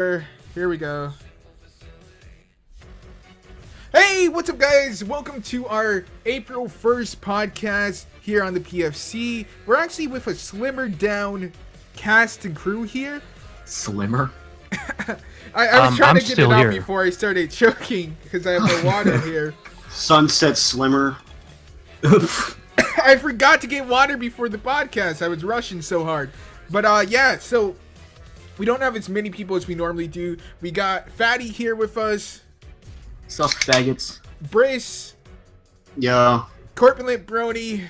Here we go. Hey, what's up, guys? Welcome to our April 1st podcast here on the PFC. We're actually with a slimmer down cast and crew here. Slimmer? I was trying to get it out before I started choking because I have no water here. Sunset Slimmer. I forgot to get water before the podcast. I was rushing so hard. But yeah, so we don't have as many people as we normally do. We got Fatty here with us. Sup, faggots? Briss. Yeah. Corpulent Brony.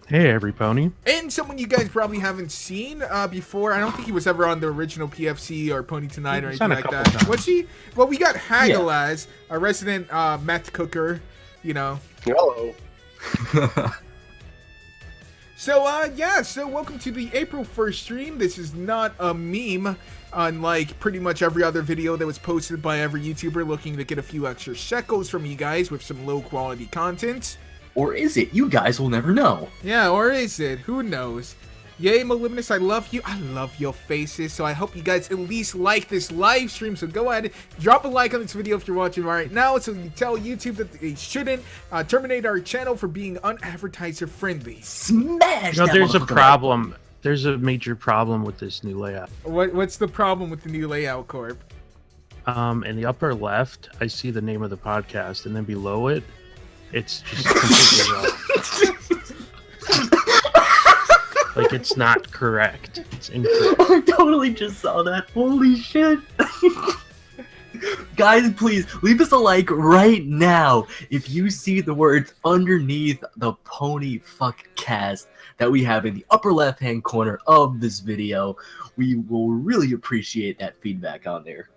Hey, every pony. And someone you guys probably haven't seen before. I don't think he was ever on the original PFC or Pony Tonight or anything like that. Times. Was he? Well, we got Haggle as a resident meth cooker, you know. Hello. So, yeah, so welcome to the April 1st stream. This is not a meme, unlike pretty much every other video that was posted by every YouTuber looking to get a few extra shekels from you guys with some low-quality content. Or is it? You guys will never know. Yeah, or is it? Who knows? Yay, Malignus, I love you. I love your faces, so I hope you guys at least like this live stream. So go ahead, drop a like on this video if you're watching right now, so you tell YouTube that they shouldn't terminate our channel for being unadvertiser friendly. Smash! No, there's a problem. There's a major problem with this new layout. What's the problem with the new layout, Corp? In the upper left, I see the name of the podcast, and then below it, it's just completely wrong. Like, it's not correct. It's incorrect. I totally just saw that. Holy shit. Guys, please, leave us a like right now if you see the words underneath the Pony Fuck Cast that we have in the upper left-hand corner of this video. We will really appreciate that feedback on there.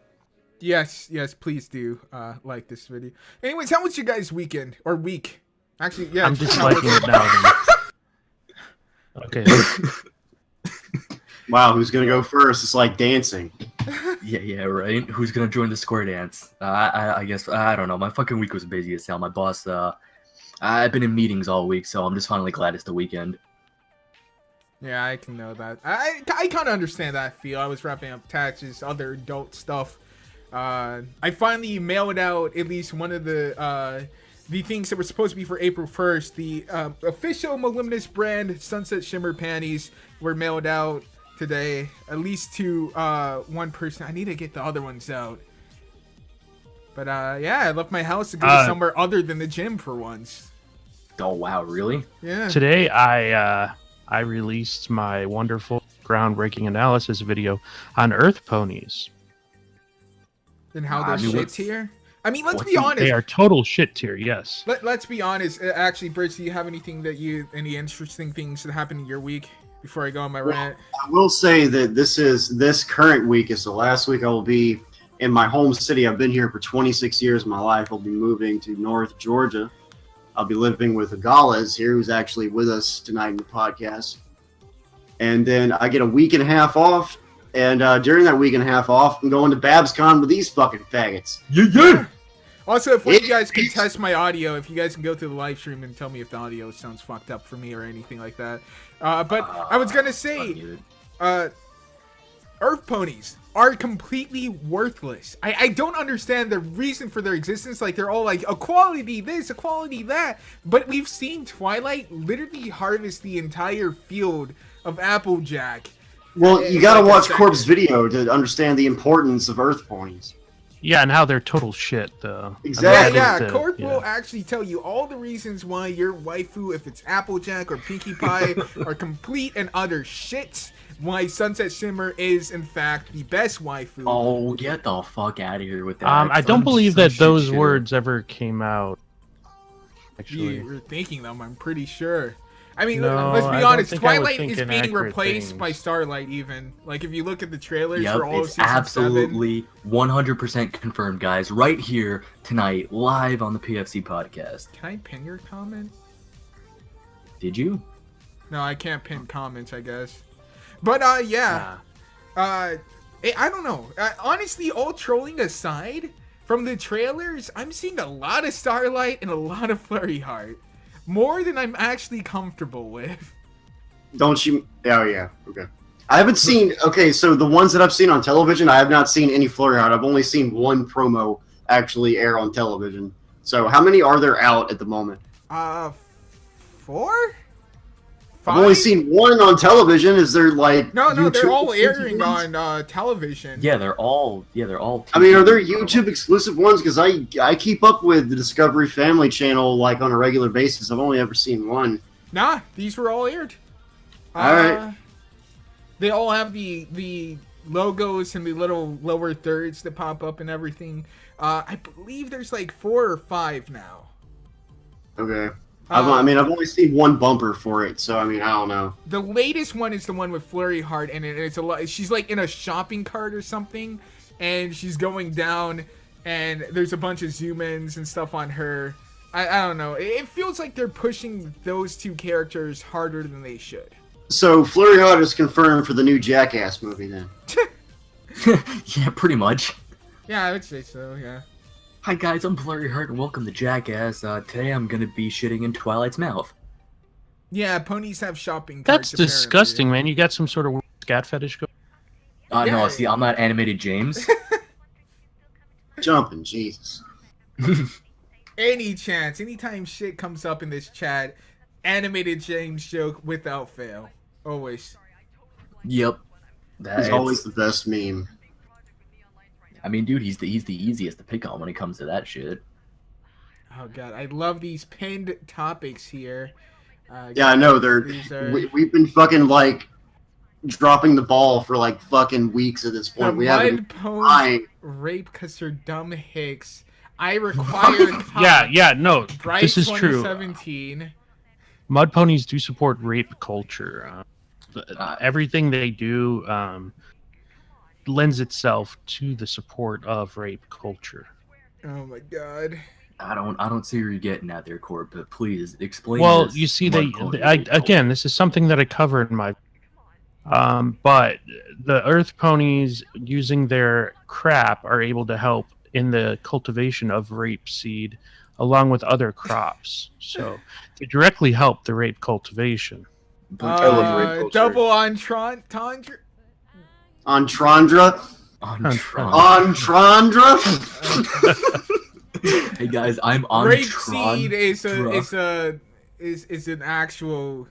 Yes, please do like this video. Anyways, how was your guys' weekend? Or week? Actually, yeah. I'm just liking it now. Then. Okay. Wow, who's gonna go first? It's like dancing. Yeah, right? Who's gonna join the square dance? I guess, I don't know. My fucking week was busy as hell. My boss, I've been in meetings all week, so I'm just finally glad it's the weekend. Yeah, I can know that. I kind of understand that feel. I was wrapping up taxes, other adult stuff. I finally mailed out at least one of the things that were supposed to be for April 1st. The official Malignus brand Sunset Shimmer panties were mailed out today, at least to one person. I need to get the other ones out. But yeah, I left my house to go somewhere other than the gym for once. Oh, wow, really? Yeah. Today, I released my wonderful groundbreaking analysis video on Earth ponies. And how they're shit tier? I mean, let's be honest. They are total shit tier, yes. Let's be honest. Actually, Briss, do you have anything any interesting things that happened in your week before I go on my rant? I will say that this current week is the last week I will be in my home city. I've been here for 26 years of my life. I'll be moving to North Georgia. I'll be living with Agales here, who's actually with us tonight in the podcast. And then I get a week and a half off. And during that week and a half off, I'm going to BabsCon with these fucking faggots. Yeah. Also, if you guys can test my audio, if you guys can go to the live stream and tell me if the audio sounds fucked up for me or anything like that. But I was going to say, Earth ponies are completely worthless. I don't understand the reason for their existence. Like, they're all like, equality this, equality that. But we've seen Twilight literally harvest the entire field of Applejack. Well, you gotta watch Corp's video to understand the importance of Earth ponies. Yeah, and how they're total shit, though. Exactly. Yeah, Corp will actually tell you all the reasons why your waifu, if it's Applejack or Pinkie Pie, are complete and utter shit. Why Sunset Shimmer is, in fact, the best waifu. Oh, get the fuck out of here with that. I don't believe that those words ever came out. Actually, You're thinking them, I'm pretty sure. I mean, no, let's be honest. Twilight is thinking being replaced things. by Starlight. Even like if you look at the trailers Yep, for all of it's season absolutely 100% confirmed, guys. Right here tonight, live on the PFC podcast. Can I pin your comment? Did you? No, I can't pin comments, I guess. But yeah. I don't know. Honestly, all trolling aside, from the trailers, I'm seeing a lot of Starlight and a lot of Flurry Heart. More than I'm actually comfortable with. Don't you? Oh, yeah. Okay. I haven't seen. Okay, so the ones that I've seen on television, I have not seen any Flurry Hard. I've only seen one promo actually air on television. So how many are there out at the moment? 4? 5? I've only seen one on television. Is there like No, they're YouTube all airing exclusive ones? on television. Yeah, they're all. I mean, are there YouTube exclusive ones? Because I keep up with the Discovery Family Channel like on a regular basis. I've only ever seen one. Nah, these were all aired. Alright. They all have the logos and the little lower thirds that pop up and everything. I believe there's like 4 or 5 now. Okay. I've only seen one bumper for it, so I mean, I don't know. The latest one is the one with Flurry Heart in it. And it's a lot. She's like in a shopping cart or something, and she's going down, and there's a bunch of zoom-ins and stuff on her. I don't know. It feels like they're pushing those two characters harder than they should. So Flurry Heart is confirmed for the new Jackass movie, then. Yeah, pretty much. Yeah, I would say so. Yeah. Hi guys, I'm Flurry Heart and welcome to Jackass. Today I'm gonna be shitting in Twilight's mouth. Yeah, ponies have shopping carts. That's disgusting, man. You got some sort of scat fetish going? No, see, I'm not animated James. Jumping, Jesus. Anytime shit comes up in this chat, animated James joke without fail. Always. Yep. That's always the best meme. I mean, dude, he's the easiest to pick on when it comes to that shit. Oh god, I love these pinned topics here. Yeah, I know. We've been fucking like dropping the ball for like fucking weeks at this point. We haven't been rape because you're dumb hicks. I require no. Briss This is true. 2017. Mud ponies do support rape culture. Everything they do lends itself to the support of rape culture. Oh my god. I don't see where you're getting at there, Court, but please explain. Well, this you see, again, this is something that I cover in my. But the Earth ponies using their crap are able to help in the cultivation of rapeseed, along with other crops. So they directly help the rape cultivation. I love rape culture. Double entendre. Entrandra? Entrandra? Hey guys, I'm on Rapeseed is an actual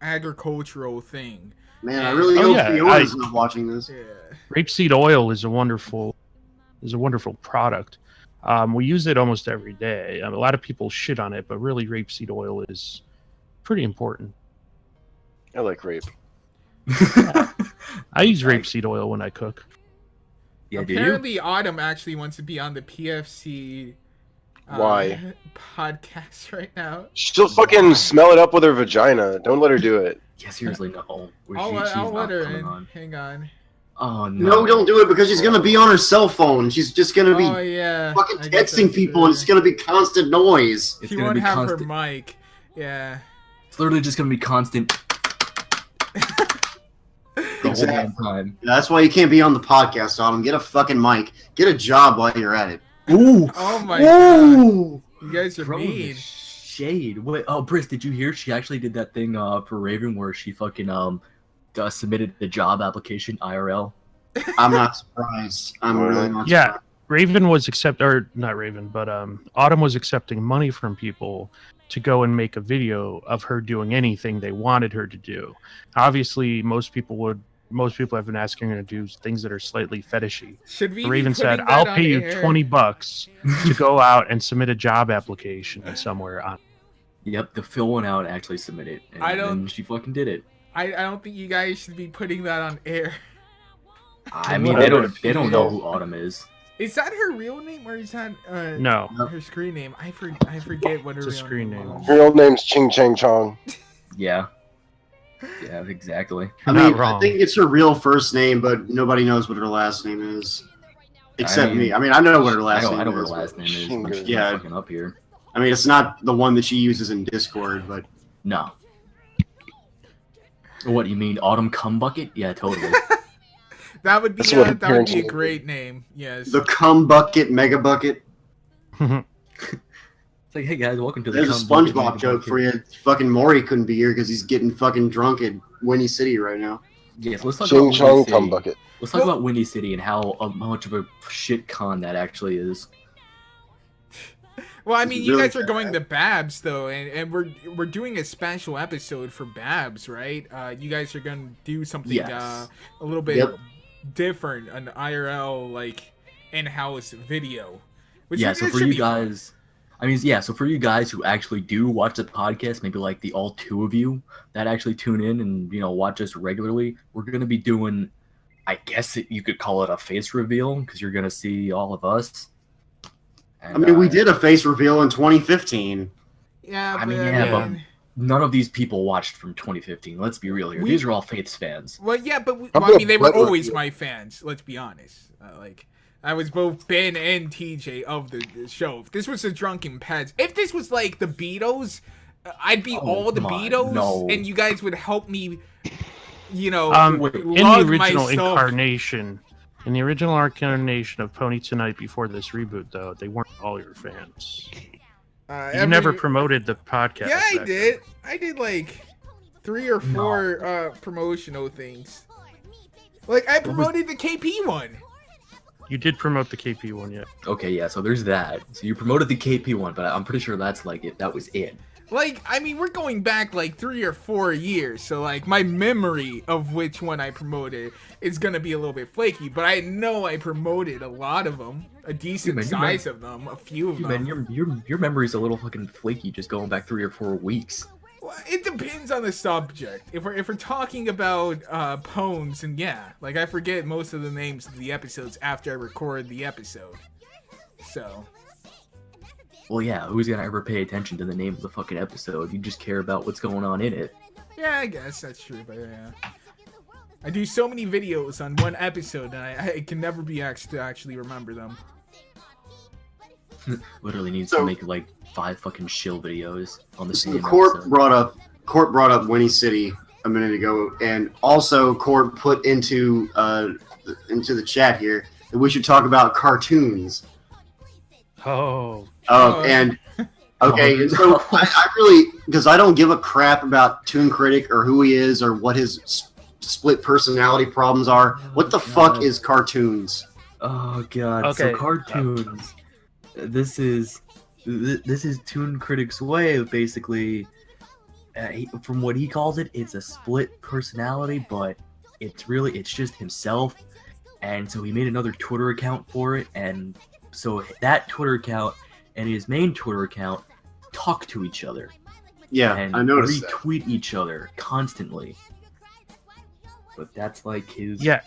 agricultural thing. Man, I really hope Fiona's not watching this. Yeah. Rapeseed oil is a wonderful product. We use it almost every day. A lot of people shit on it, but really rapeseed oil is pretty important. I like rape. I use rapeseed oil when I cook. Yeah, apparently Autumn actually wants to be on the PFC Why? podcast right now. She'll fucking smell it up with her vagina. Don't let her do it. Yeah, seriously, no. I'll let her in. Hang on. Oh no. No, don't do it because she's gonna be on her cell phone. She's just gonna be fucking texting people and it's gonna be constant noise. She won't have her mic. Yeah. It's literally just gonna be constant. Exactly. Time. That's why you can't be on the podcast, Autumn. Get a fucking mic. Get a job while you're at it. Ooh. Oh my god. You guys are mean. Shade. Wait. Oh, Briss, did you hear? She actually did that thing for Raven where she fucking submitted the job application IRL. I'm not surprised. I'm really not surprised. Raven was Autumn was accepting money from people to go and make a video of her doing anything they wanted her to do. Obviously, most people have been asking her to do things that are slightly fetishy. Raven said, "I'll pay you $20 to go out and submit a job application somewhere." Yep, to fill one out, actually submit it. And she fucking did it. I don't think you guys should be putting that on air. I mean, they don't know who Autumn is. Is that her real name or is that no her screen name? I forget what her real screen name is. Her real name's Ching Chang Chong. Yeah. Yeah, exactly. I mean, I think it's her real first name, but nobody knows what her last name is. Except me. I mean, I know what her last name is. I know what her last name is. Yeah. Fucking up here. I mean, it's not the one that she uses in Discord, but... No. What, you mean Autumn Cum Bucket? Yeah, totally. That would be a great name. Yes. The Cum Bucket Mega Bucket. It's like, hey guys, welcome to the There's a SpongeBob joke for you. Fucking Maury couldn't be here because he's getting fucking drunk at Winnie City right now. Yes, let's talk Ching about Chong Windy Tum City. Bucket. Let's talk about Windy City and how much of a shit con that actually is. Well, I It's mean, you really guys are going to Babs though, and we're doing a special episode for Babs, right? You guys are gonna do something Yes. a little bit Yep. different, an IRL like in-house video. Which Yeah, it so for should you be fun. guys, so for you guys who actually do watch the podcast, maybe like the all two of you that actually tune in and watch us regularly, we're gonna be doing, I guess you could call it a face reveal because you're gonna see all of us. And, I mean, we did a face reveal in 2015. Yeah, I but mean, but none of these people watched from 2015. Let's be real here. These are all Faith's fans. well, yeah, but How I mean, about they were butt always reveal? my fans. Let's be honest. Like, I was both Ben and TJ of the show. If this was the Drunken Pets, if this was like the Beatles, I'd be all the come on, Beatles, no. and you guys would help me. wait, In the lug my original stuff. incarnation, of Pony Tonight before this reboot, though, they weren't all your fans. You never promoted the podcast. Yeah, I back did. I did like 3 or 4 promotional things. Like I promoted the KP one. then. You did promote the KP one, yeah. Okay, yeah, so there's that. So you promoted the KP one, but I'm pretty sure that's like it. That was it. Like, I mean, we're going back like 3 or 4 years, so like my memory of which one I promoted is gonna be a little bit flaky. But I know I promoted a lot of them, a decent size of them, a few of them. Man, your memory's a little fucking flaky, just going back 3 or 4 weeks. Well, it depends on the subject. If we're talking about poems, and yeah, like I forget most of the names of the episodes after I record the episode. So. Well, yeah, who's gonna ever pay attention to the name of the fucking episode? You just care about what's going on in it. Yeah, I guess that's true, but yeah. I do so many videos on one episode, and I can never be asked to actually remember them. Literally needs So- to make like 5 fucking shill videos on the So same Court episode. brought up Winnie City a minute ago, and also Court put into the chat here that we should talk about cartoons. Oh, And okay, and so I really, because I don't give a crap about Toon Critic or who he is or what his split personality problems are. What the fuck is cartoons? Oh god. Okay. So cartoons. This is Toon Critic's way of basically, from what he calls it, it's a split personality, but it's just himself. And so he made another Twitter account for it, and so that Twitter account and his main Twitter account talk to each other Yeah, and I noticed that. retweet each other constantly. But that's like his. yeah.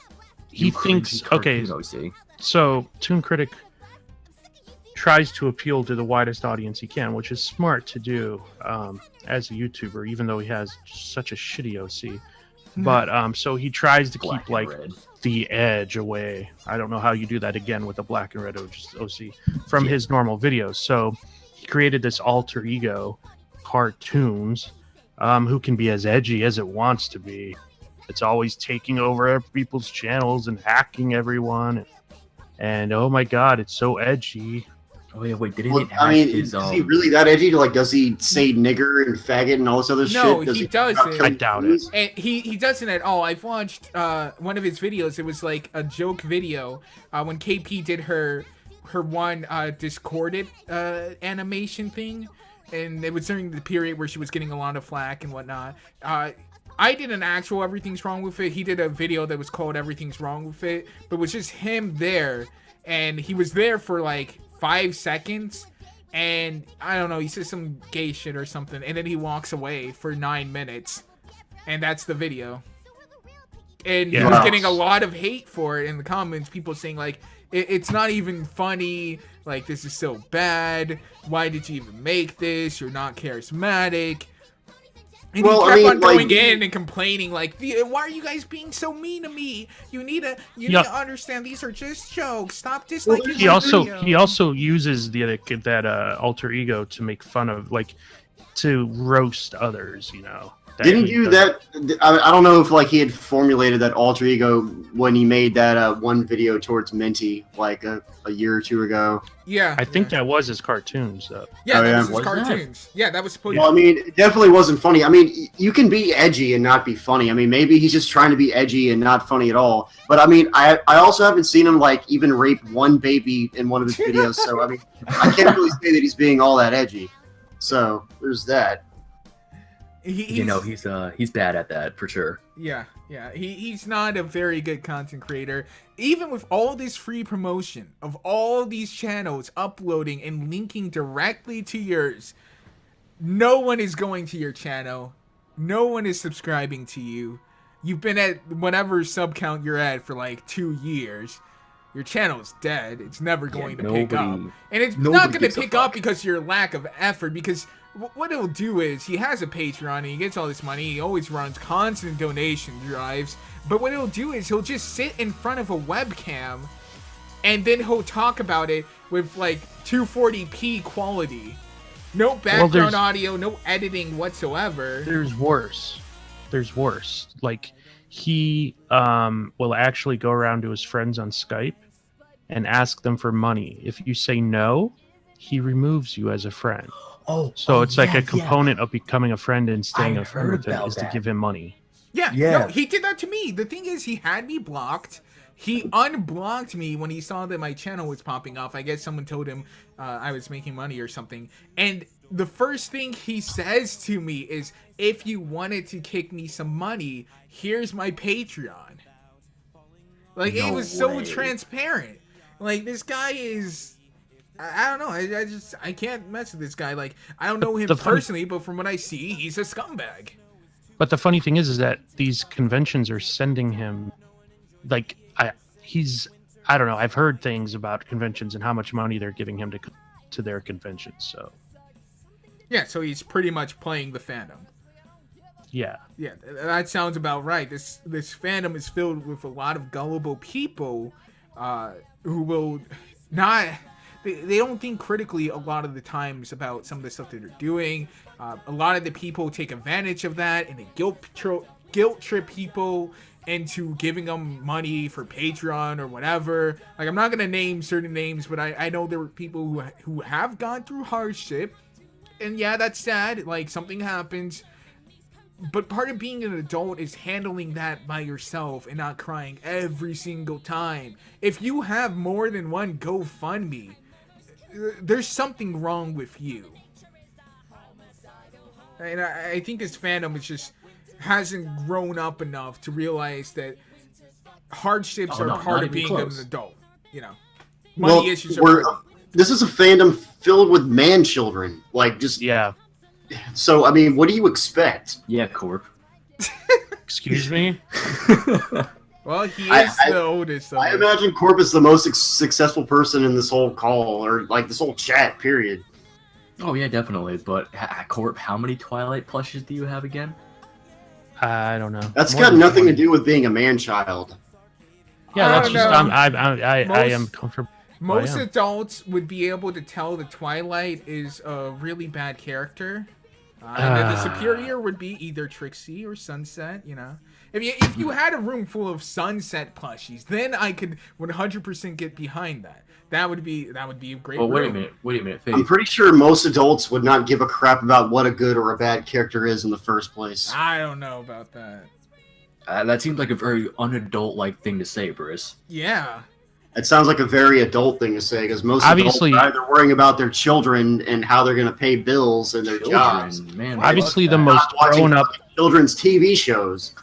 He Toon thinks, Critic okay, cartoon OC. so Toon Critic tries to appeal to the widest audience he can, which is smart to do as a YouTuber, even though he has such a shitty OC. But so he tries to Black keep and like red. the edge away. I don't know how you do that again with a black and red OC from his normal videos. So he created this alter ego, cartoons, who can be as edgy as it wants to be. It's always taking over people's channels and hacking everyone. And oh my god, it's so edgy. Oh yeah, wait, didn't Well, it I hack mean, his is he really that edgy? Like, does he say nigger and faggot and all this other No, shit? he doesn't. I doubt it. And he doesn't at all. I've watched one of his videos. It was like a joke video when KP did her one discorded animation thing, and it was during the period where she was getting a lot of flack and whatnot. I did an actual Everything's Wrong With It. He did a video that was called Everything's Wrong With It, but it was just him there, and he was there for like 5 seconds. And I don't know, he says some gay shit or something, and then he walks away for 9 minutes, and that's the video. And he Yeah. was Wow. getting a lot of hate for it in the comments, people saying like, it's not even funny, like this is so bad, why did you even make this, you're not charismatic. And Well, he I kept mean, on going like- in and complaining like, why are you guys being so mean to me? You need to understand these are just jokes. Stop disliking He my also video." uses that alter ego to make fun of, like, to roast others. You know, Didn't he you does. that? I don't know if like he had formulated that alter ego when he made that one video towards Minty like a year or two ago. Yeah. I think that was his cartoons, though. Yeah, Oh, that yeah? was his Was that? cartoons. Yeah, that was supposed Well, I mean, it definitely wasn't funny. I mean, you can be edgy and not be funny. I mean, maybe he's just trying to be edgy and not funny at all. But I mean, I also haven't seen him like even rape one baby in one of his videos. So I mean, I can't really say that he's being all that edgy. So there's that. You know, he's bad at that for sure. Yeah. He's not a very good content creator. Even with all this free promotion of all these channels uploading and linking directly to yours, no one is going to your channel. No one is subscribing to you. You've been at whatever sub count you're at for like 2 years. Your channel's dead. It's never going to pick up. And it's not going to pick up because of your lack of effort. Because what it'll do is, he has a Patreon and he gets all this money. He always runs constant donation drives. But what it'll do is, he'll just sit in front of a webcam and then he'll talk about it with like 240p quality. No background audio, no editing whatsoever. There's worse. Like, he will actually go around to his friends on Skype and ask them for money. If you say no, he removes you as a friend. So it's like a component of becoming a friend and staying a friend with him is to give him money. Yeah. Yeah. No, he did that to me. The thing is, he had me blocked. He unblocked me when he saw that my channel was popping off. I guess someone told him I was making money or something. And the first thing he says to me is, if you wanted to kick me some money, here's my Patreon. Like, it was so transparent. Like, this guy is... I don't know. I can't mess with this guy. Like, I don't know him personally, but from what I see, he's a scumbag. But the funny thing is that these conventions are sending him, like, I don't know. I've heard things about conventions and how much money they're giving him to their conventions. So yeah, so he's pretty much playing the fandom. Yeah, that sounds about right. This fandom is filled with a lot of gullible people who will not. They don't think critically a lot of the times about some of the stuff that they're doing. A lot of the people take advantage of that and they guilt trip people into giving them money for Patreon or whatever. Like, I'm not gonna name certain names, but I know there were people who have gone through hardship, and yeah, that's sad. Like, something happens, but part of being an adult is handling that by yourself and not crying every single time. If you have more than one GoFundMe, there's something wrong with you. And I think this fandom is just hasn't grown up enough to realize that hardships are part of being an adult. You know, money issues are. This is a fandom filled with man children. Like, just yeah. So I mean, what do you expect? Yeah, Corp. Excuse me. Well, he is the oldest. I imagine Corp is the most successful person in this whole call, or like this whole chat, period. Oh yeah, definitely. But Corp, how many Twilight plushes do you have again? I don't know. That's got nothing to do with being a man-child. Yeah, that's just I am comfortable. Most adults would be able to tell that Twilight is a really bad character. And then the superior would be either Trixie or Sunset, you know. If you had a room full of Sunset plushies, then I could 100% get behind that. That would be a great room. Wait a minute. Faith. I'm pretty sure most adults would not give a crap about what a good or a bad character is in the first place. I don't know about that. That seems like a very unadult-like thing to say, Briss. Yeah. It sounds like a very adult thing to say, because most adults are either worrying about their children and how they're going to pay bills and their jobs. Man, obviously, the most grown-up children's TV shows.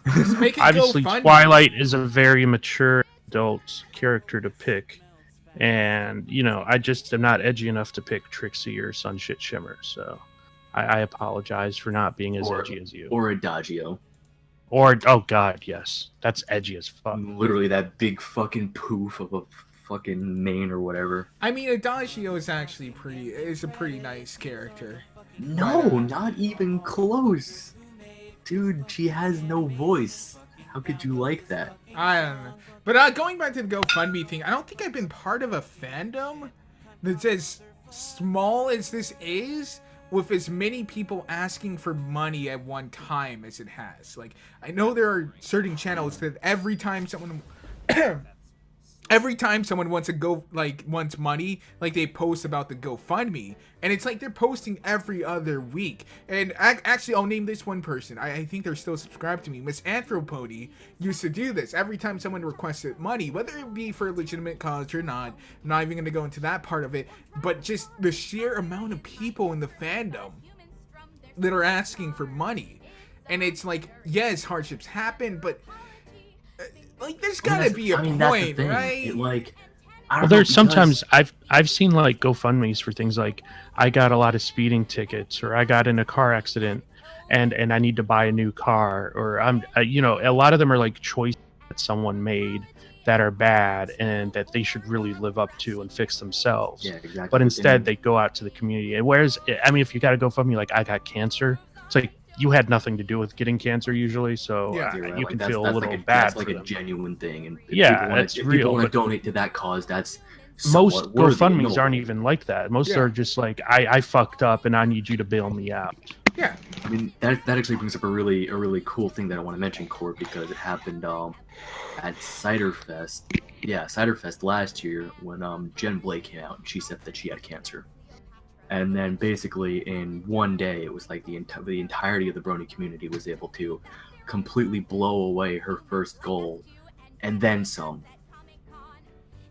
Obviously, Twilight is a very mature adult character to pick, and you know, I just am not edgy enough to pick Trixie or Sunshit Shimmer, so I apologize for not being as edgy as you. Or Adagio. Or, oh god, yes. That's edgy as fuck. Literally that big fucking poof of a fucking mane or whatever. I mean, Adagio is actually a pretty nice character. No, not even close. Dude, she has no voice. How could you like that? I don't know. But going back to the GoFundMe thing, I don't think I've been part of a fandom that's as small as this is, with as many people asking for money at one time as it has. Like, I know there are certain channels that every time someone wants wants money, like they post about the GoFundMe, and it's like they're posting every other week. And actually, I'll name this one person. I think they're still subscribed to me. Miss Anthropody used to do this every time someone requested money, whether it be for a legitimate cause or not. I'm not even going to go into that part of it, but just the sheer amount of people in the fandom that are asking for money. And it's like, yes, hardships happen, but like, there's gotta be a point, right? Like, well, there's sometimes I've seen like GoFundMe's for things like, I got a lot of speeding tickets, or I got in a car accident and I need to buy a new car, or a lot of them are like choices that someone made that are bad and that they should really live up to and fix themselves. Yeah, exactly. But instead they go out to the community. And whereas, I mean, if you got to GoFundMe, like, I got cancer, it's like, you had nothing to do with getting cancer usually, so you can feel a little bad. That's like a genuine thing, and it's real. People want to donate to that cause. That's most GoFundMes aren't even like that. Most are just like, I fucked up and I need you to bail me out. Yeah, I mean that actually brings up a really cool thing that I want to mention, Court, because it happened at Cider Fest. Yeah, Cider Fest last year when Jen Blake came out and she said that she had cancer. And then basically in one day, it was like the entirety of the Brony community was able to completely blow away her first goal and then some.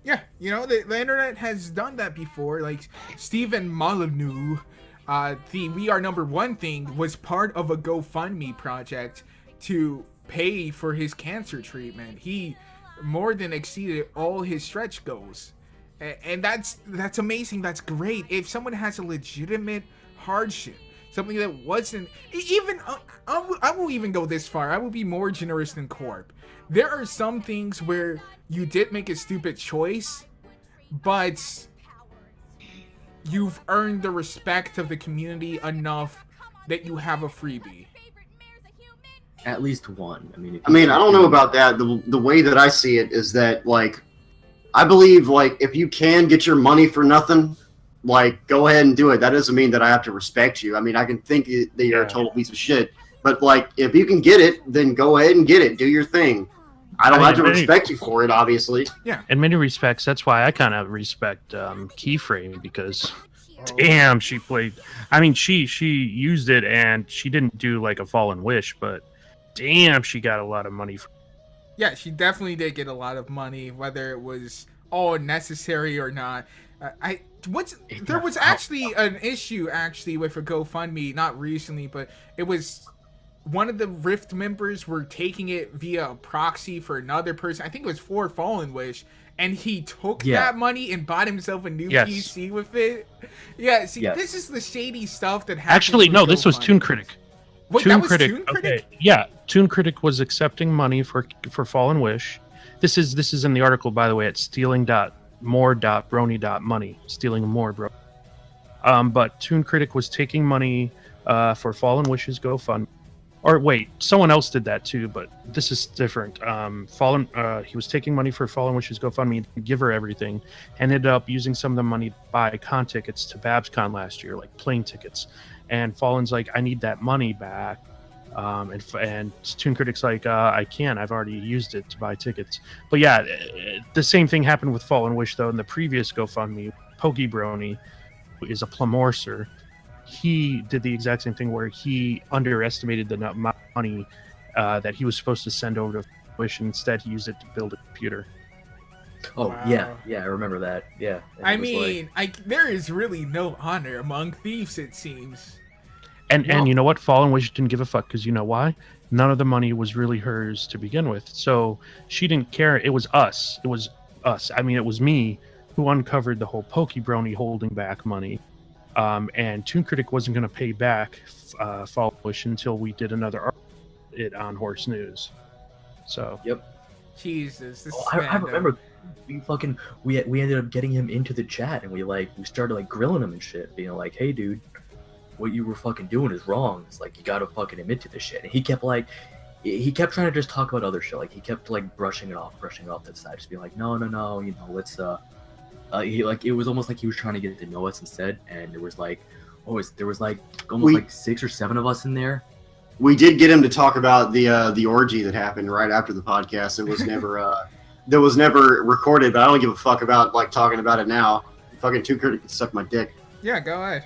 Yeah, the internet has done that before. Like, Stephen Molyneux, the We Are Number One thing was part of a GoFundMe project to pay for his cancer treatment. He more than exceeded all his stretch goals. And that's amazing. That's great. If someone has a legitimate hardship, something that wasn't even, I will even go this far. I will be more generous than Corp. There are some things where you did make a stupid choice, but you've earned the respect of the community enough that you have a freebie. At least one. I don't know about that. The way that I see it is that, like, I believe, like, if you can get your money for nothing, like, go ahead and do it. That doesn't mean that I have to respect you. I mean, I can think that you're a total piece of shit, but, like, if you can get it, then go ahead and get it. Do your thing. I don't have to respect you for it, obviously. Yeah. In many respects, that's why I kind of respect Keyframe, because damn, she played. I mean, she used it and she didn't do like a Fallen Wish, but damn, she got a lot of money. Yeah, she definitely did get a lot of money, whether it was all necessary or not. There was actually an issue with a GoFundMe, not recently, but it was one of the Rift members were taking it via a proxy for another person. I think it was for Fallen Wish, and he took that money and bought himself a new PC with it. Yeah, see, this is the shady stuff that happens. Actually, no, this was Toon Critic. Wait, that was Toon Critic? Okay. Yeah, Toon Critic was accepting money for Fallen Wish. This is in the article, by the way, at stealing.more.brony.money. Stealing more, bro. But Toon Critic was taking money for Fallen Wish's GoFundMe. Or wait, someone else did that too, but this is different. He was taking money for Fallen Wish's GoFundMe to give her everything, and ended up using some of the money to buy con tickets to BabsCon last year, like plane tickets. And Fallen's like, I need that money back. And Toon Critic's like, I can't. I've already used it to buy tickets. But yeah, the same thing happened with Fallen Wish, though, in the previous GoFundMe. Pokebrony, who is a plumorcer, he did the exact same thing where he underestimated the amount of money that he was supposed to send over to Wish, and instead he used it to build a computer. Oh, wow. Yeah, I remember that. Yeah. I mean, there is really no honor among thieves, it seems. And you know what? Fallen Wish didn't give a fuck, because you know why? None of the money was really hers to begin with. So she didn't care. It was us. I mean, it was me who uncovered the whole Pokebrony holding back money. And Toon Critic wasn't going to pay back Fallen Wish until we did another article on Horse News. So. Yep. Jesus. This I remember we ended up getting him into the chat, and we started like grilling him and shit, being like, hey dude, what you were fucking doing is wrong. It's like, you gotta fucking admit to this shit. And he kept trying to just talk about other shit. Like, he kept like brushing it off to the side, just being like, no, let's it was almost like he was trying to get to know us instead. And it was like, there was like almost like 6 or 7 of us in there. We did get him to talk about the orgy that happened right after the podcast. It was never that was never recorded, but I don't give a fuck about like talking about it now. Fucking Two Critic can suck my dick. Yeah, go ahead.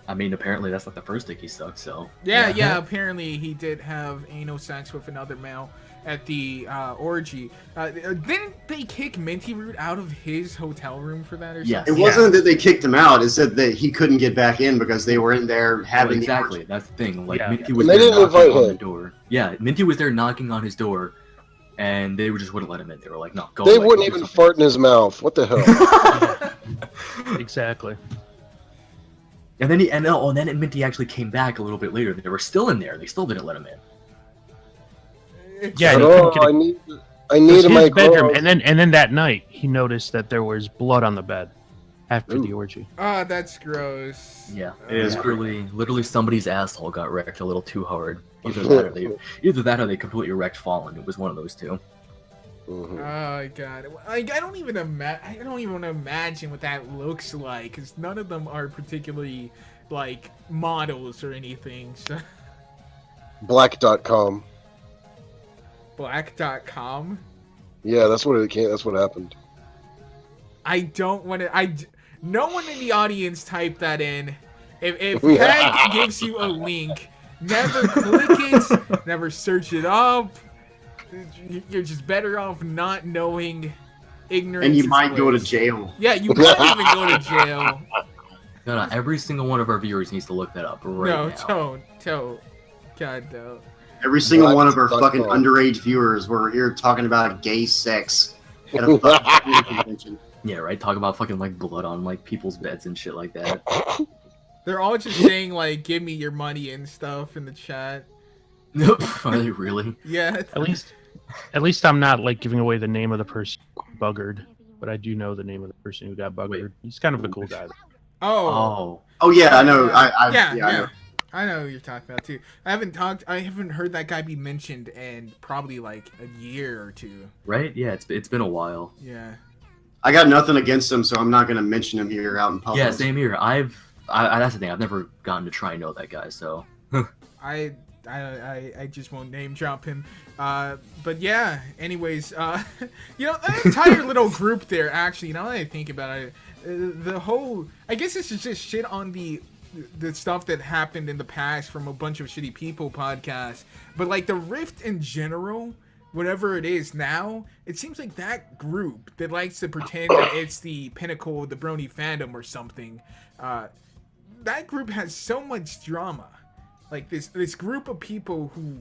I mean, apparently that's not the first dick he sucked, so... Yeah, apparently he did have anal sex with another male at the orgy. Didn't they kick Minty Root out of his hotel room for that or something? Yes. It wasn't that they kicked him out. It said that he couldn't get back in because they were in there having exactly. That's the thing. Like, Yeah. Minty was And they there didn't knocking invite on him. the door. Yeah, Minty was there knocking on his door, and they just wouldn't let him in. They were like, no, go They away, wouldn't do even something fart in else." his mouth. What the hell? Exactly. And then then Minty actually came back a little bit later. They were still in there. They still didn't let him in. Yeah, and he couldn't get I it. need It was my his bedroom, girl. and then that night he noticed that there was blood on the bed after the orgy. Ah, that's gross. Yeah, it was literally somebody's asshole got wrecked a little too hard. Either that or they completely wrecked Fallen. It was one of those two. Mhm. Oh god, like I don't even imagine what that looks like, because none of them are particularly like models or anything. So. Black.com. Black.com. Yeah, that's what it came. That's what happened. I don't want to. No one in the audience type that in. If Peg gives you a link, never click it, never search it up. You're just better off not knowing. Ignorance. and you is might go to bliss. jail. Yeah, you might even go to jail. No, every single one of our viewers needs to look that up right No, now. don't. God, no. Every single one of our Black.com. fucking underage viewers, we're here talking about gay sex at a fucking convention. Yeah, right. Talk about fucking like blood on like people's beds and shit like that. They're all just saying like, "Give me your money" and stuff in the chat. Are they really? Yeah. At least I'm not like giving away the name of the person who buggered, but I do know the name of the person who got buggered. He's kind of a cool guy. Oh. Oh yeah, I know. I Yeah. know. I know who you're talking about too. I haven't heard that guy be mentioned in probably like a year or two. Right? Yeah, it's been a while. Yeah. I got nothing against him, so I'm not gonna mention him here out in public. Yeah, same here. That's the thing. I've never gotten to try and know that guy, so. I just won't name drop him. But yeah, anyways, you know, that entire little group there, actually, now that I think about it, the whole, I guess this is just shit on the stuff that happened in the past from a bunch of shitty people podcasts, but like the Rift in general, whatever it is now, it seems like that group that likes to pretend that it's the pinnacle of the brony fandom or something, that group has so much drama. Like this group of people who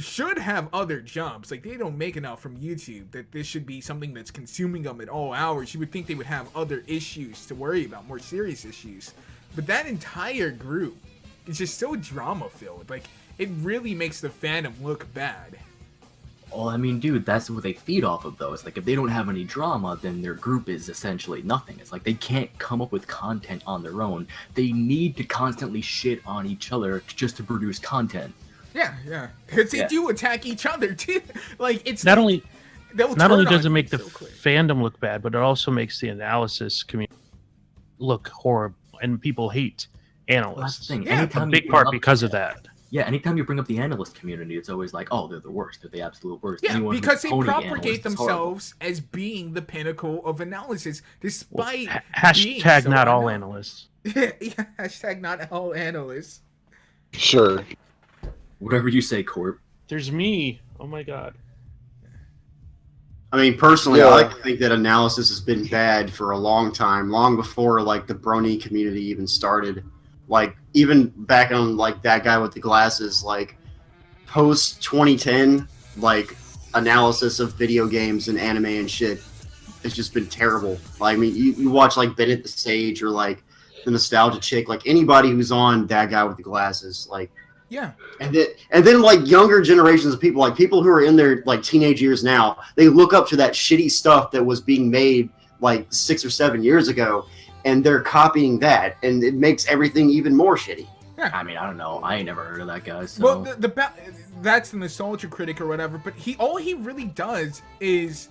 should have other jobs. Like they don't make enough from YouTube that this should be something that's consuming them at all hours. You would think they would have other issues to worry about, more serious issues. But that entire group is just so drama filled. Like it really makes the fandom look bad. Well, I mean, dude, that's what they feed off of, though. It's like if they don't have any drama, then their group is essentially nothing. It's like they can't come up with content on their own. They need to constantly shit on each other just to produce content. Yeah. Because they do attack each other too. Like it's Not only they'll not turn only on does it you make the so quick. fandom look bad, but it also makes the analysis community look horrible, and people hate analysts. That's the thing. Yeah, A big part because of that. Yeah, anytime you bring up the analyst community, it's always like, oh, they're the worst. They're the absolute worst. Yeah, Anyone who's because they pony propagate analyst is horrible. themselves as being the pinnacle of analysis, despite being Hashtag so not all unknown. analysts. Yeah, hashtag not all analysts. Sure. Whatever you say, Corp. There's me. Oh my god. I mean, personally, Yeah. I like to think that analysis has been bad for a long time, long before like the brony community even started. Like even back on like that guy with the glasses, like post 2010, like analysis of video games and anime and shit, it's just been terrible. Like, I mean, you watch like Bennett the Sage or like the Nostalgia Chick, like anybody who's on that guy with the glasses, like. Yeah. And then like younger generations of people, like people who are in their like teenage years now, they look up to that shitty stuff that was being made like 6 or 7 years ago, and they're copying that, and it makes everything even more shitty. I mean, I don't know. I ain't never heard of that guy. So. Well, that's the Nostalgia Critic or whatever, but all he really does is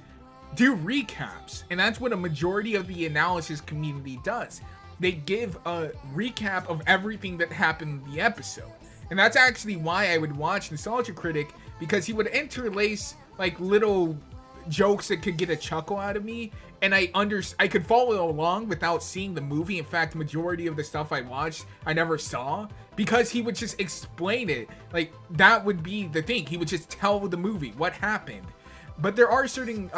do recaps, and that's what a majority of the analysis community does. they give a recap of everything that happened in the episode. And that's actually why I would watch Nostalgia Critic, because he would interlace like little jokes that could get a chuckle out of me, and I could follow along without seeing the movie. In fact, majority of the stuff I watched I never saw, because he would just explain it. Like, that would be the thing. He would just tell the movie what happened. But there are certain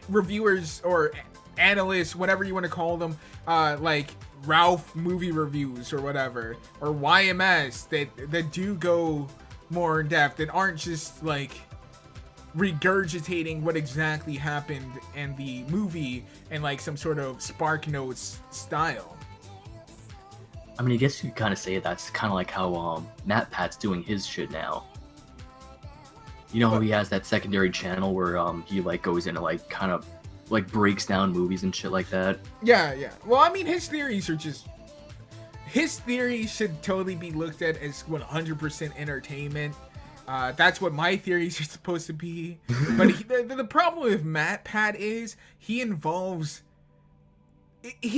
reviewers or analysts, whatever you want to call them, like Ralph movie reviews or whatever, or YMS, that do go more in depth, that aren't just like regurgitating what exactly happened in the movie in like some sort of Spark Notes style. I mean, I guess you could kind of say that's kind of like how Matt Pat's doing his shit now. You know, he has that secondary channel where he like goes into like kind of like breaks down movies and shit like that. Yeah. Well, I mean, his theories should totally be looked at as 100% entertainment. That's what my theories are supposed to be. But the problem with Matt Pat is he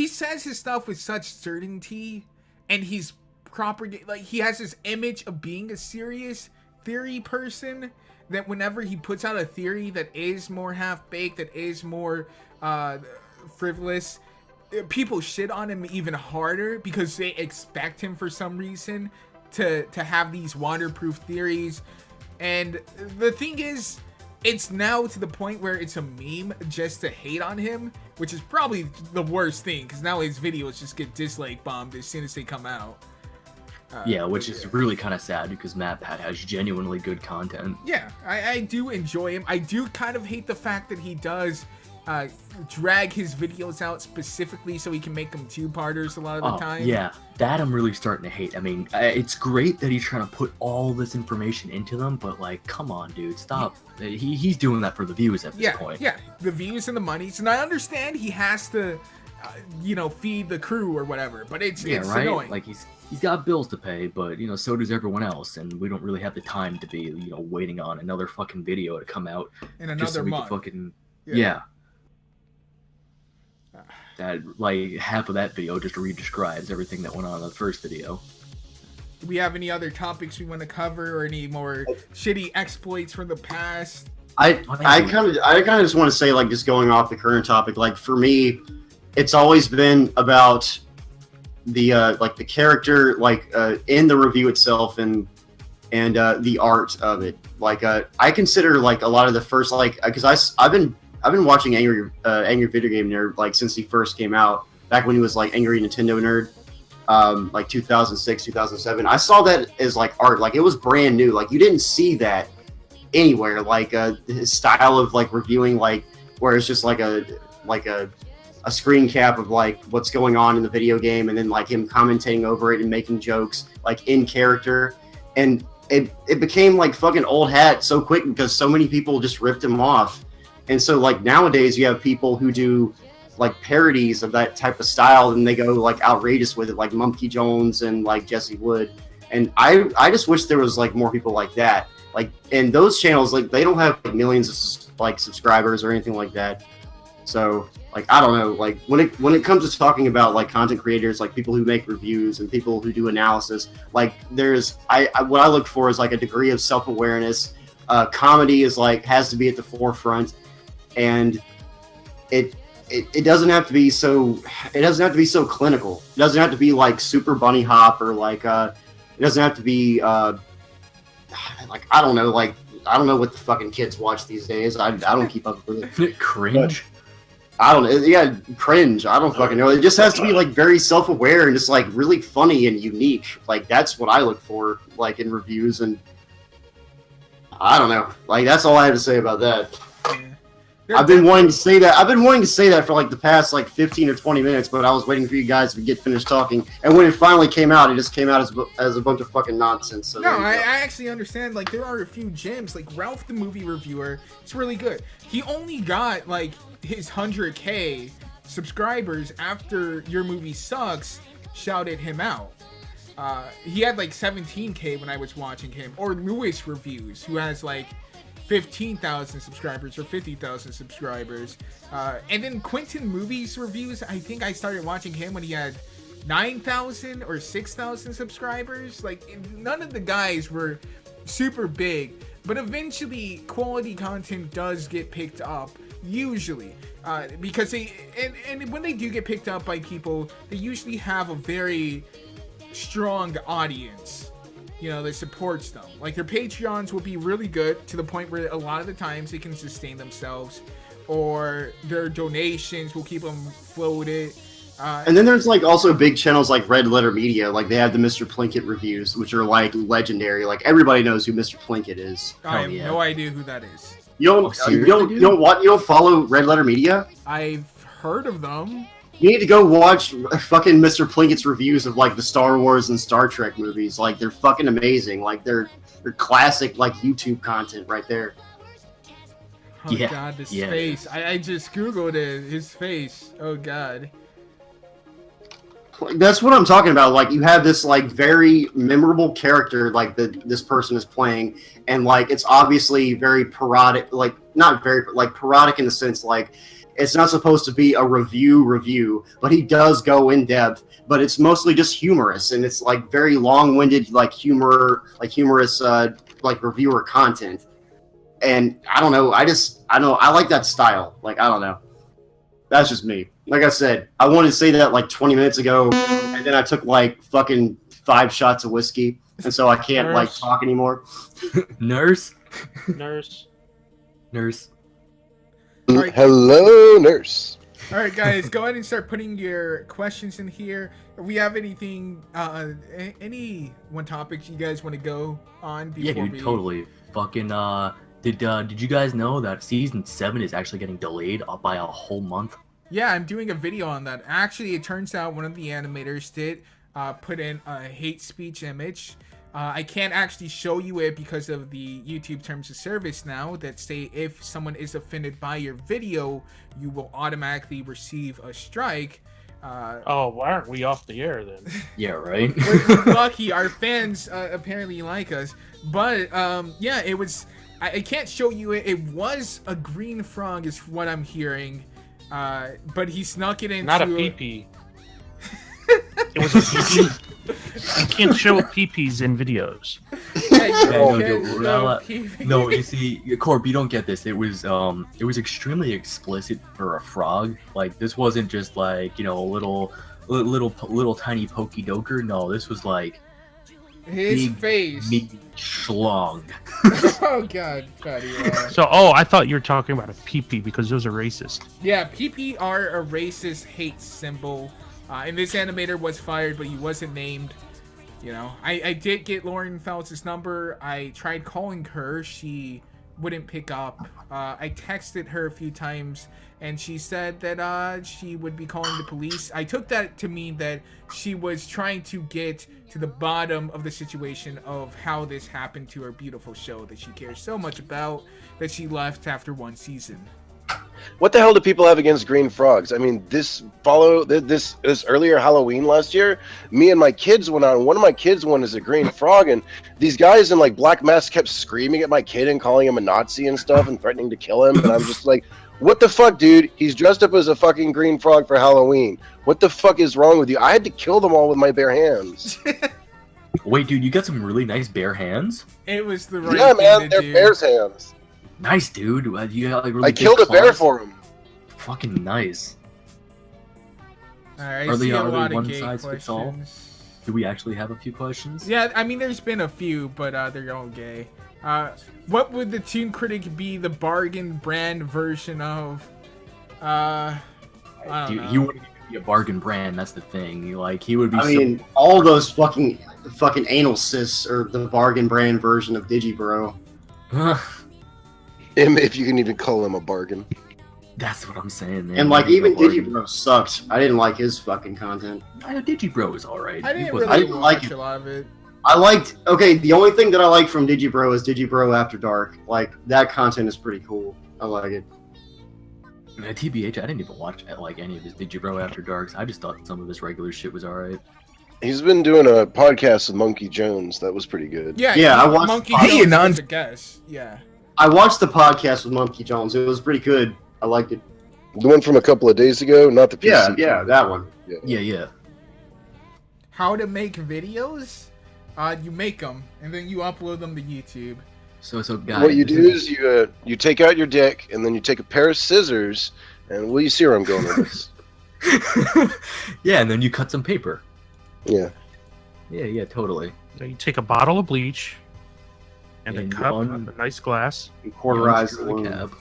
says his stuff with such certainty, and he's like, he has this image of being a serious theory person, that whenever he puts out a theory that is more half-baked, that is more frivolous, people shit on him even harder because they expect him for some reason to have these waterproof theories. And the thing is, it's now to the point where it's a meme just to hate on him, which is probably the worst thing, because now his videos just get dislike bombed as soon as they come out. Yeah, which is really kind of sad, because Matt Pat has genuinely good content. Yeah, I do enjoy him. I do kind of hate the fact that he does drag his videos out specifically so he can make them two-parters a lot of the time. Yeah, that I'm really starting to hate. I mean, it's great that he's trying to put all this information into them, but like, come on, dude, stop. He's doing that for the views at this point. Yeah, the views and the monies, and I understand he has to, feed the crew or whatever, but it's right? Annoying. Like, he's got bills to pay, but so does everyone else, and we don't really have the time to be waiting on another fucking video to come out in another month. Yeah. That, like, half of that video just re-describes everything that went on in the first video. Do we have any other topics we want to cover, or any more shitty exploits from the past? I kind of just want to say, like, just going off the current topic, like, for me, it's always been about the like the character, like in the review itself, and the art of it. Like, I consider, like, a lot of the first, like, because I've been watching Angry Video Game Nerd, like, since he first came out, back when he was like Angry Nintendo Nerd, like 2006, 2007. I saw that as like art, like it was brand new. Like, you didn't see that anywhere. Like, his style of like reviewing, like where it's just like a screen cap of like what's going on in the video game, and then like him commentating over it and making jokes like in character, and it became like fucking old hat so quick because so many people just ripped him off. And so, like, nowadays you have people who do like parodies of that type of style, and they go like outrageous with it, like Monkey Jones and like Jesse Wood. And I just wish there was like more people like that. Like, and those channels, like, they don't have like, millions of like subscribers or anything like that. So, like, I don't know, like when it comes to talking about like content creators, like people who make reviews and people who do analysis, like there's what I look for is like a degree of self-awareness. Comedy is like has to be at the forefront. And it doesn't have to be so clinical. It doesn't have to be like super bunny hop, or like it doesn't have to be like I don't know what the fucking kids watch these days. I don't keep up with it. Cringe. I don't know. Yeah, cringe. I don't fucking know. It just has to be like very self-aware and just like really funny and unique. Like, that's what I look for, like, in reviews. And I don't know. Like, that's all I have to say about that. I've been wanting to say that for like the past like 15 or 20 minutes, but I was waiting for you guys to get finished talking. And when it finally came out, it just came out as a bunch of fucking nonsense. So no, I actually understand. Like, there are a few gems. Like, Ralph the movie reviewer, it's really good. He only got like his 100K subscribers after Your Movie Sucks shouted him out. He had like 17K when I was watching him. Or Lewis Reviews, who has like, 15,000 subscribers or 50,000 subscribers. And then Quentin Movies Reviews, I think I started watching him when he had 9,000 or 6,000 subscribers. Like, none of the guys were super big, but eventually quality content does get picked up, usually. Because they, and when they do get picked up by people, they usually have a very strong audience, you know, that supports them. Like, their Patreons will be really good to the point where a lot of the times they can sustain themselves, or their donations will keep them floated. And then there's like also big channels like Red Letter Media, like they have the Mr. Plinkett reviews, which are like legendary. Like everybody knows who Mr. Plinkett is. I have no idea who that is. You don't follow Red Letter Media? I've heard of them. You need to go watch fucking Mr. Plinkett's reviews of like the Star Wars and Star Trek movies. Like they're fucking amazing. Like they're classic like YouTube content right there. Oh god, this face. I just googled it. His face. Oh god. That's what I'm talking about. Like you have this like very memorable character like that this person is playing, and like it's obviously very parodic, like not very like parodic in the sense like it's not supposed to be a review, but he does go in depth, but it's mostly just humorous, and it's like very long-winded like humorous like reviewer content. And I don't know, I like that style. Like I don't know. That's just me. Like I said, I wanted to say that like 20 minutes ago, and then I took like fucking 5 shots of whiskey, and so I can't like talk anymore. Nurse. Right. Hello, nurse. All right, guys, go ahead and start putting your questions in here. If we have anything, any one topics you guys want to go on before totally. Fucking did you guys know that season 7 is actually getting delayed by a whole month? Yeah, I'm doing a video on that. Actually, it turns out one of the animators did put in a hate speech image. I can't actually show you it because of the YouTube terms of service now that say if someone is offended by your video, you will automatically receive a strike. Oh, why aren't we off the air then? Yeah, right. We're lucky. Our fans apparently like us. But yeah, it was... I can't show you it. It was a green frog is what I'm hearing. But he snuck it into... Not a pee-pee. It was a pee-pee. You can't show pee-pees in videos. No, you see, Corp, you don't get this. It was extremely explicit for a frog. Like, this wasn't just like, you know, a little tiny pokey doker. No, this was like his big, face. Meaty schlong. Oh god, So, I thought you were talking about a pee-pee because those are racist. Yeah, PP are a racist hate symbol. And this animator was fired, but he wasn't named. You know, I did get Lauren Feltz's number. I tried calling her. She wouldn't pick up. I texted her a few times, and she said that she would be calling the police. I took that to mean that she was trying to get to the bottom of the situation of how this happened to her beautiful show that she cares so much about that she left after 1 season. What the hell do people have against green frogs? I mean, this earlier Halloween last year, me and my kids went on. One of my kids won as a green frog, and these guys in like black masks kept screaming at my kid and calling him a Nazi and stuff and threatening to kill him. And I'm just like, what the fuck, dude? He's dressed up as a fucking green frog for Halloween. What the fuck is wrong with you? I had to kill them all with my bare hands. Wait, dude, you got some really nice bare hands? It was the right thing man, to they're do. Bear's hands. Nice, dude. You got like really I killed a bear for him. Fucking nice. Alright, Are they a lot of one gay size fits all? questions. Do we actually have a few questions? Yeah, I mean, there's been a few, but they're all gay. What would the Toon Critic be the bargain brand version of? I don't know. He wouldn't even be a bargain brand. That's the thing. He would be. I mean, all those fucking anal cysts are the bargain brand version of Digibro. If you can even call him a bargain. That's what I'm saying, man. And like even Digibro sucked. I didn't like his fucking content. Digibro is alright. I didn't I really didn't watch like a lot of it. I liked the only thing that I like from Digibro is Digibro After Dark. Like that content is pretty cool. I like it. TBH, I didn't even watch like any of his Digibro After Darks. I just thought some of his regular shit was alright. He's been doing a podcast with Monkey Jones. That was pretty good. Yeah, I watched. Monkey Hey, Jones was a guess. Yeah. I watched the podcast with Monkey Jones. It was pretty good. I liked it. The one from a couple of days ago, not the PC. Yeah, that one. Yeah. How to make videos? You make them and then you upload them to YouTube. So guys, What you do is you take out your dick and then you take a pair of scissors and you see where I'm going with this. yeah, and then you cut some paper. Yeah. Yeah, totally. So you take a bottle of bleach and a And cup, one- a nice glass. And cauterize Unscrew the the wound. cap.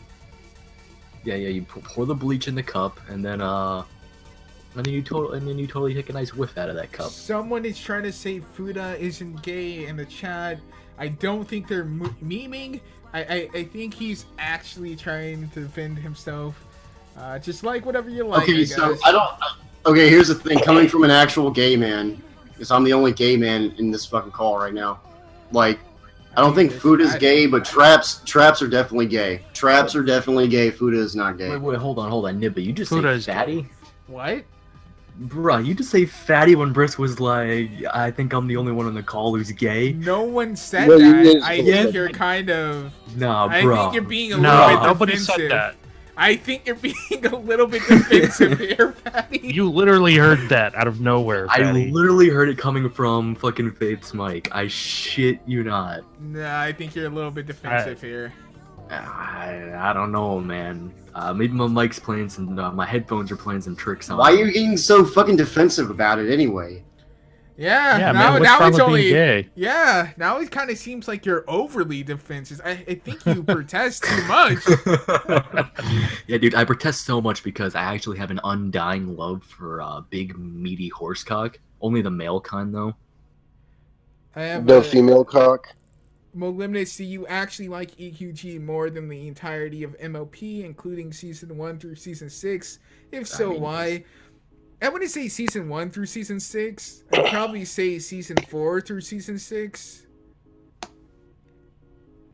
Yeah, you pour the bleach in the cup, and then you totally take a nice whiff out of that cup. Someone is trying to say Fuda isn't gay in the chat. I don't think they're memeing. I think he's actually trying to defend himself. Just like whatever you like. Okay, I so guess. I don't. Okay, here's the thing. Coming from an actual gay man, because I'm the only gay man in this fucking call right now. Like, I don't think food is gay, but traps are definitely gay. Traps are definitely gay. Food is not gay. Wait, hold on, Nibba. You just Fuda say is fatty? What? Bruh, you just say fatty when Briss was like, I think I'm the only one on the call who's gay? No one said No, you that. guys I don't think say you're that. kind of. Nah, I bruh. think you're being a No, little bit nobody defensive. said that. I think you're being a little bit defensive here, Patty. You literally heard that out of nowhere, I Patty. literally heard it coming from fucking Faith's mic. I shit you not. Nah, I think you're a little bit defensive here. I don't know, man. Maybe my mic's playing some. My headphones are playing some tricks on. Why are me. you getting so fucking defensive about it anyway? Yeah, Yeah, now, man, what's now wrong it's with only. being gay? Yeah, now it kind of seems like you're overly defensive. I think you protest too much. Yeah, dude, I protest so much because I actually have an undying love for big, meaty horsecock. Only the male kind, though. I have No female cock. Molymnus, do you actually like EQG more than the entirety of MLP, including season 1 through season 6? If so, mean, why? I wouldn't say season 1 through season 6. I'd probably say season 4 through season 6.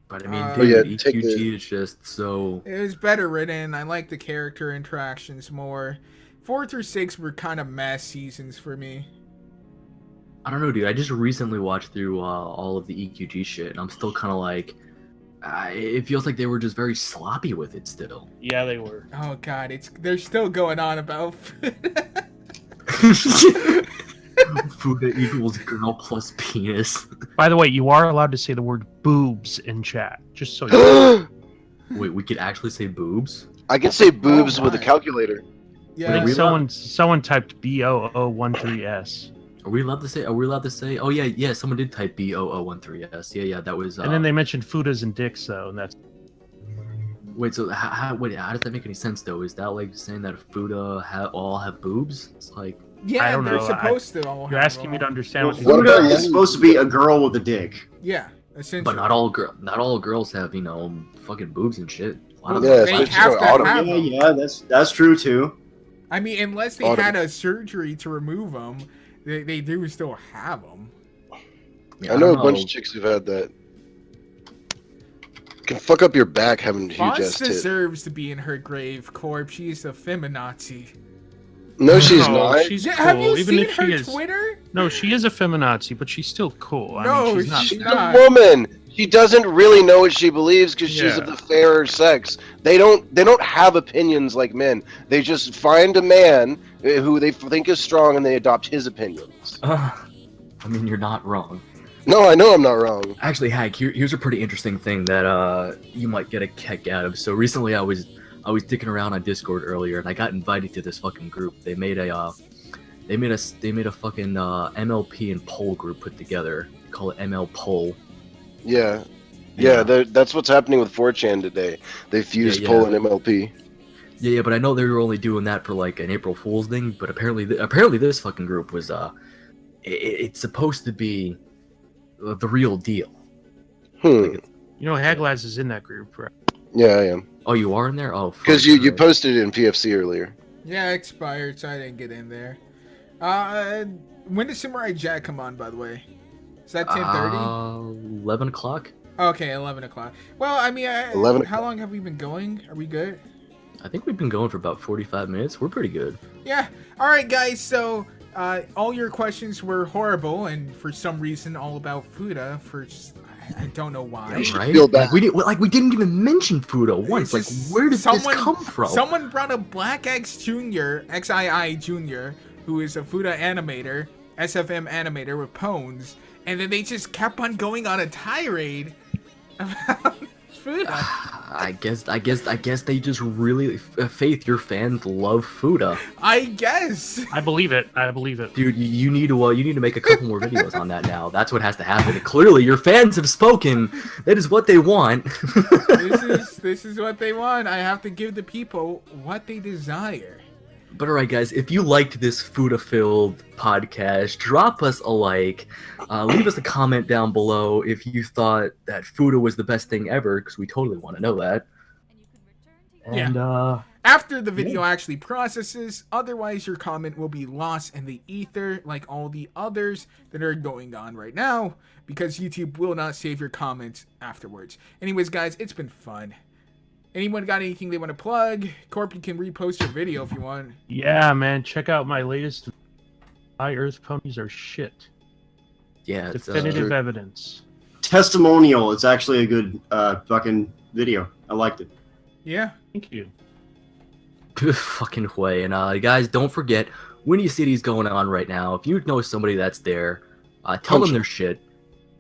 But I mean, Oh, dude, yeah, take EQG the- is just so. It was better written. I like the character interactions more. 4 through 6 were kind of mess seasons for me. I don't know, dude. I just recently watched through all of the EQG shit, and I'm still kind of like. It feels like they were just very sloppy with it still. Yeah, they were. Oh god, they're still going on about Fuda equals girl plus penis. By the way, you are allowed to say the word boobs in chat, just so you know. Wait, we could actually say boobs? I can say boobs Oh with a my. calculator. I yeah. think we someone typed B0013S. Are we allowed to say? Oh yeah. Someone did type B0013S. Yeah. That was. And then they mentioned Fudas and dicks, though, and that's Wait. So how does that make any sense though? Is that like saying that Fuda all have boobs? It's like. Yeah, I don't they're know. supposed to all you're have asking me to understand Well, what What Fuda about is supposed to be a girl with a dick. Yeah, essentially. But not all girls have fucking boobs and shit. A lot of Yeah, them- They especially have for to autumn. have Yeah, them. yeah, that's true too. I mean, unless they Autumn. had a surgery to remove them, they do still have them. Yeah, I know a don't bunch of chicks who've had that. Can fuck up your back having a huge Foss ass tit. deserves to be in her grave, Corp. She's a feminazi. No, she's No, not. she's Yeah, cool. have you even seen if she her is. Twitter? No, she is a feminazi, but she's still cool. No, I mean, she's not. she's She's not. a woman. She doesn't really know what she believes because she's Yeah. of the fairer sex. They don't have opinions like men. They just find a man who they think is strong and they adopt his opinions. I mean, you're not wrong. No, I know I'm not wrong. Actually, Hank, here's a pretty interesting thing that you might get a kick out of. So recently, I was dicking around on Discord earlier, and I got invited to this fucking group. They made a fucking MLP and poll group put together. They call it ML Poll. Yeah. That's what's happening with 4chan today. They fused Yeah. Poll and MLP. Yeah, but I know they were only doing that for like an April Fool's thing. But apparently this fucking group was it's supposed to be the real deal. Hmm. You know, Haglaz is in that group, right? Yeah, I am. Oh, you are in there? Oh, fuck, Because you alright. posted it in PFC earlier. Yeah, expired, so I didn't get in there. When does Samurai Jack come on, by the way? Is that 10:30? 11 o'clock. Okay, 11 o'clock. Well, I mean, 11 how long have we been going? Are we good? I think we've been going for about 45 minutes. We're pretty good. Yeah. All right, guys. So, all your questions were horrible, and for some reason, all about Fuda. I don't know why. You should Right? feel bad. We didn't even mention Fuda once. Like, Just where did this come from? Someone brought up Black X Jr., XII Jr., who is a Fuda animator, SFM animator with Ponies, and then they just kept on going on a tirade about Fuda. I guess they just really Faith. Your fans love Fuda. I guess. I believe it. I believe it. Dude, you need to make a couple more videos on that now. That's what has to happen. And clearly, your fans have spoken. That is what they want. This is what they want. I have to give the people what they desire. But alright, guys, if you liked this Fuda-filled podcast, drop us a like. Leave us a comment down below if you thought that Fuda was the best thing ever, because we totally want to know that. And, After the video actually processes, otherwise your comment will be lost in the ether like all the others that are going on right now, because YouTube will not save your comments afterwards. Anyways, guys, it's been fun. Anyone got anything they want to plug? Corp, you can repost your video if you want. Yeah, man. Check out my latest. High Earth ponies are shit. yeah, it's, Definitive evidence. Testimonial. It's actually a good fucking video. I liked it. Yeah. Thank you. fucking way. And guys, don't forget, Windy City's going on right now. If you know somebody that's there, tell them their shit.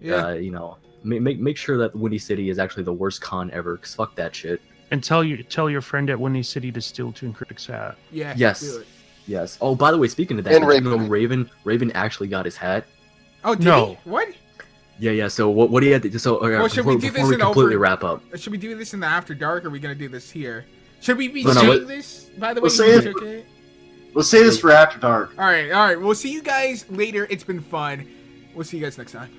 Yeah. You know, make sure that Windy City is actually the worst con ever, because fuck that shit. And tell your friend at Windy City to steal Toon Critic's hat. Yeah. Yes. Do it. Yes. Oh, by the way, speaking of that, And did you know Raven actually got his hat? Oh, did No. he? What? Yeah. So what do you have to? So Well, should we do before this we in completely over- wrap up. Should we do this in the After Dark, or are we going to do this here? Should we be No, saying this, by the way? We'll say it. Okay? We'll say this for After Dark. All right. We'll see you guys later. It's been fun. We'll see you guys next time.